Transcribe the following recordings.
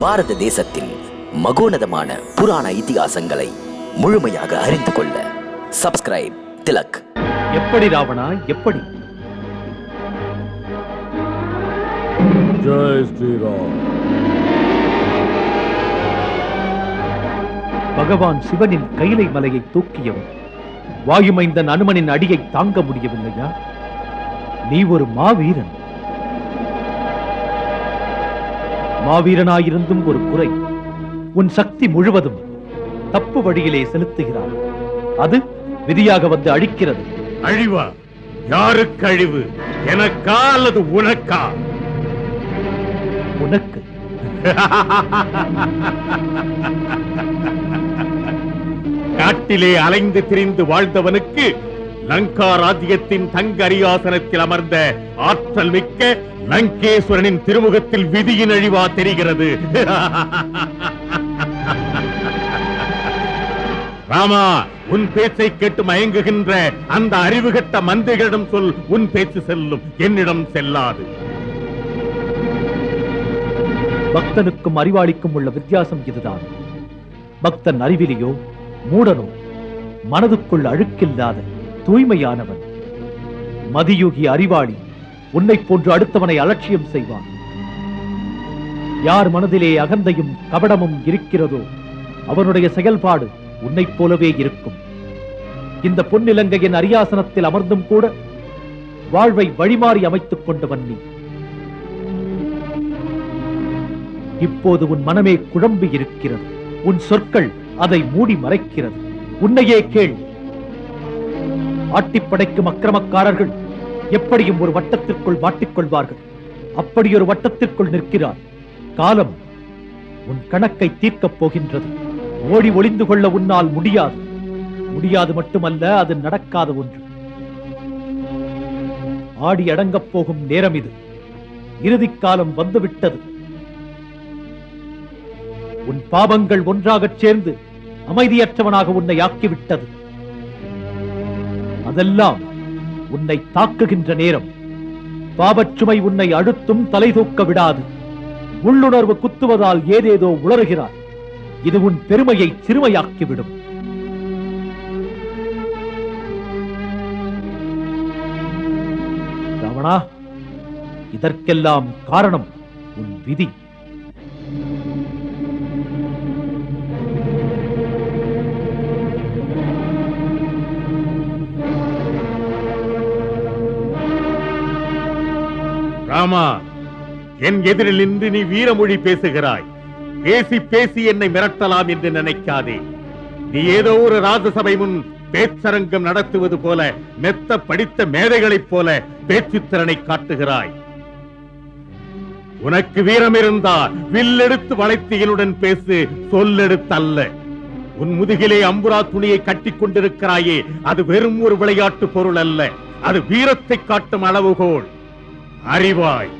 பாரத தேசத்தில் மகோனதமான புராண இதிகாசங்களை முழுமையாக அறிந்து கொள்ள சப்ஸ்கிரைப் திலக். எப்படி ராவணா, எப்படி? ஜெய் ஸ்ரீராம். பகவான் சிவனின் கைலை மலையை தூக்கியவன் வாயுமைந்தன் அனுமனின் அடியை தாங்க முடியவில்லையா? நீ ஒரு மாவீரன். மாவீரனாயிருந்தும் ஒரு குறை, உன் சக்தி முழுவதும் தப்பு வழியிலே செலுத்துகிறார். அது விதியாக வந்து அழிக்கிறது. அழிவா? யாருக்கு அழிவு? எனக்கா அல்லது உனக்கா? உனக்கு. காட்டிலே அலைந்து திரிந்து வாழ்ந்தவனுக்கு லங்கா ராஜ்யத்தின் தங்க அரியாசனத்தில் அமர்ந்த ஆற்றல் மிக்க லங்கேஸ்வரனின் திருமுகத்தில் விதியின் அழிவா தெரிகிறது. ராமா, உன் பேச்சை கேட்டு மயங்குகின்ற அந்த அறிவுகட்ட மந்திரிகளிடம் சொல், உன் பேச்சு செல்லும், என்னிடம் செல்லாது. பக்தனுக்கும் அறிவாளிக்கும் உள்ள வித்தியாசம் இதுதான். பக்தன் அறிவிலியோ மூடனோ மனதுக்குள் அழுக்கில்லாத தூய்மையானவன். மதியுகி அறிவாளி உன்னை போன்று அடுத்தவனை அலட்சியம் செய்வான். யார் மனதிலே அகந்தையும் கபடமும் இருக்கிறதோ அவனுடைய செயல்பாடு உன்னைப் போலவே இருக்கும். இந்த பொன்னிலங்கையின் அரியாசனத்தில் அமர்ந்தும் கூட வாழ்வை வழிமாறி அமைத்துக் கொண்டவன் நீ. இப்போது உன் மனமே குழம்பி இருக்கிறது. உன் சொற்கள் அதை மூடி மறைக்கிறது. உன்னையே கேள். ஆட்டிப்படைக்கும் அக்கிரமக்காரர்கள் எப்படியும் ஒரு வட்டத்திற்குள் மாட்டிக்கொள்வார்கள். அப்படி ஒரு வட்டத்திற்குள் நிற்கிறார். காலம் உன் கணக்கை தீர்க்கப் போகின்றது. ஓடி ஒளிந்து கொள்ள உன்னால் முடியாது. முடியாது மட்டுமல்ல, அது நடக்காத ஒன்று. ஆடி அடங்கப் போகும் நேரம் இது. இறுதிக் காலம் வந்துவிட்டது. உன் பாவங்கள் ஒன்றாகச் சேர்ந்து அமைதியற்றவனாக உன்னை ஆக்கிவிட்டது. அதெல்லாம் உன்னை தாக்குகின்ற நேரம். பாவச்சுமை உன்னை அழுத்தும், தலை தூக்க விடாது. உள்ளுணர்வு குத்துவதால் ஏதேதோ உளறுகிறார். இது உன் பெருமையை சிறுமையாக்கிவிடும். ராவணா, இதற்கெல்லாம் காரணம் உன் விதி. ராமா, என் எதிரில் நின்று நீ வீரமொழி பேசுகிறாய். பேசி பேசி என்னை மிரட்டலாம் என்று நினைக்காதே. நீ ஏதோ ஒரு ராஜசபை முன் பேச்சரங்கம் நடத்துவது போல, மெத்த படித்த மேதைகளைப் போல பேச்சுத்திறனை காட்டுகிறாய். உனக்கு வீரம் இருந்தால் வில்லெடுத்து வளைத்து என்னுடன் பேசு, சொல்லெடுத்தல்ல. உன் முதுகிலே அம்புரா துணியை கட்டிக் கொண்டிருக்கிறாயே, அது வெறும் ஒரு விளையாட்டு பொருள் அல்ல. அது வீரத்தை காட்டும் அளவுகோல். அறிவாய்.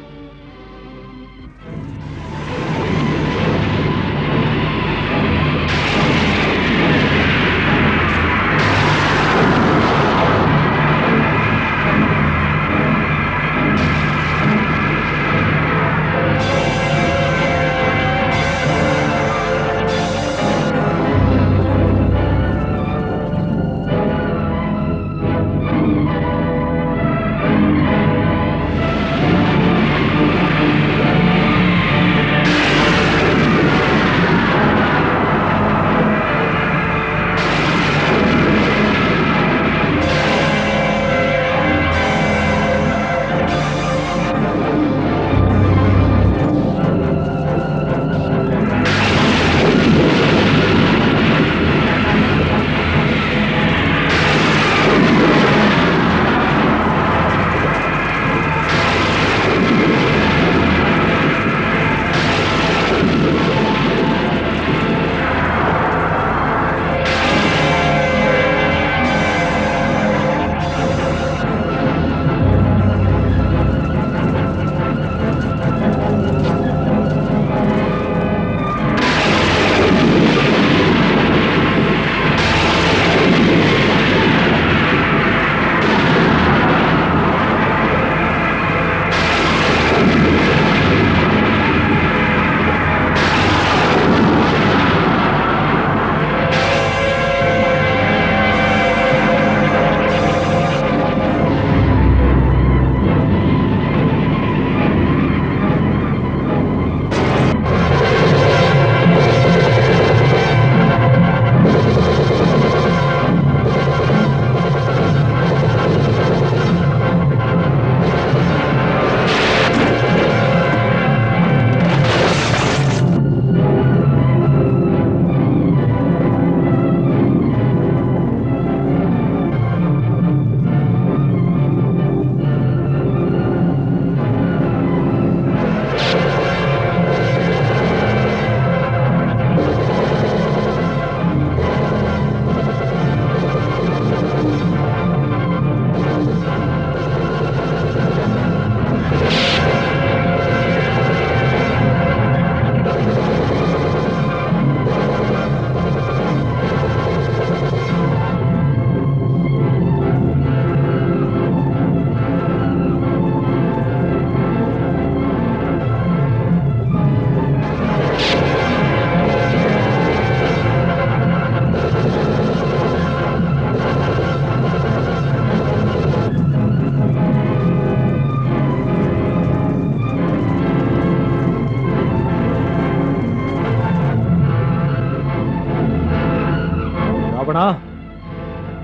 ராவணா,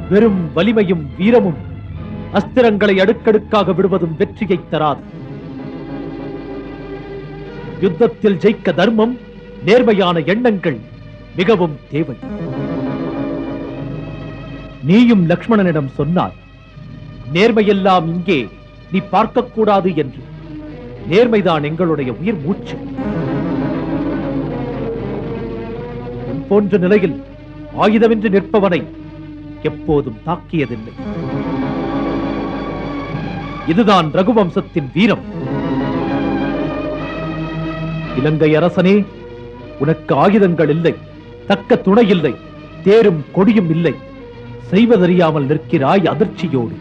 வெறும் வலிமையும் வீரமும் அஸ்திரங்களை அடுக்கடுக்காக விடுவதும் வெற்றியை தராது. யுத்தத்தில் ஜெயிக்க தர்மம், நேர்மையான எண்ணங்கள் மிகவும் தேவை. நீயும் லக்ஷ்மணனிடம் சொன்னாய், நேர்மையெல்லாம் இங்கே நீ பார்க்கக்கூடாது என்று. நேர்மைதான் எங்களுடைய உயிர் மூச்சு. உன் போன்ற நிலையில் ஆயுதமின்றி நிற்பவனை எப்போதும் தாக்கியதில்லை. இதுதான் ரகுவம்சத்தின் வீரம். இலங்கை அரசனே, உனக்கு ஆயுதங்கள் இல்லை, தக்க துணை இல்லை, தேரும் கொடியும் இல்லை. செய்வதறியாமல் நிற்கிறாய் அதிர்ச்சியோடு.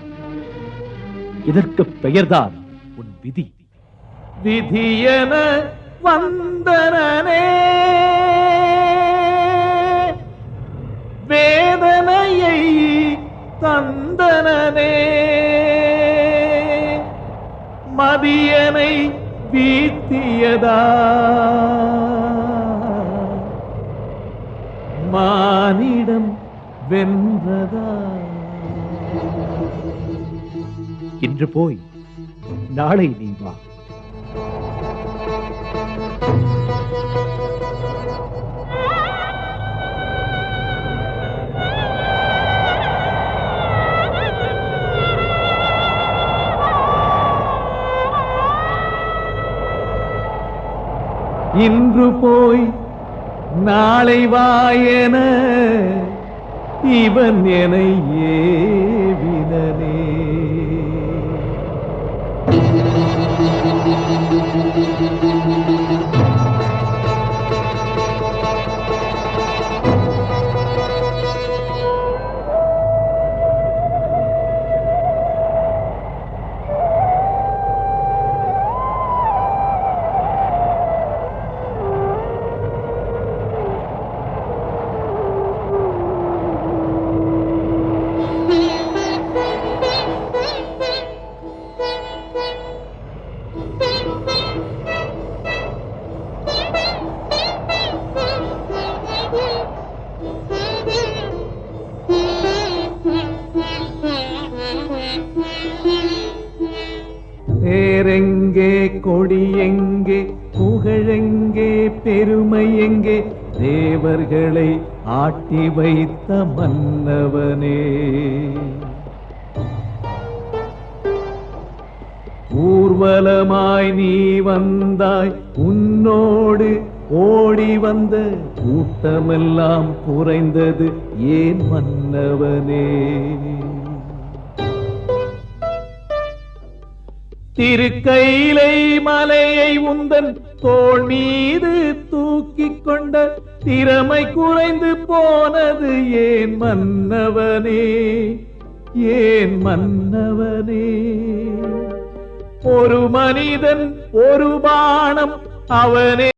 இதற்கு பெயர்தான் உன் விதி. விதியன வந்தனனே, வேதனையை தந்தனனே, மதியனை வீழ்த்தியதா, மானிடம் வென்றதா. இன்று போய் நாளை நீ வா. இன்று போய் நாளை வாயென இவன் என்னை ஏவினனே. தேரெங்கே, கொடி எங்கே, புகழெங்கே, பெருமை எங்கே, தேவர்களை ஆட்டி வைத்த மன்னவனே. ஊர்வலமாய் நீ வந்தாய், உன்னோடு ஓடி வந்த கூட்டமெல்லாம் குறைந்தது ஏன் மன்னவனே. திருக்கையிலை மலையை உந்தன் தோள் மீது தூக்கிக் கொண்ட திறமை குறைந்து போனது ஏன் மன்னவனே, ஏன் மன்னவனே. ஒரு மனிதன் ஒரு பாணம் அவனே.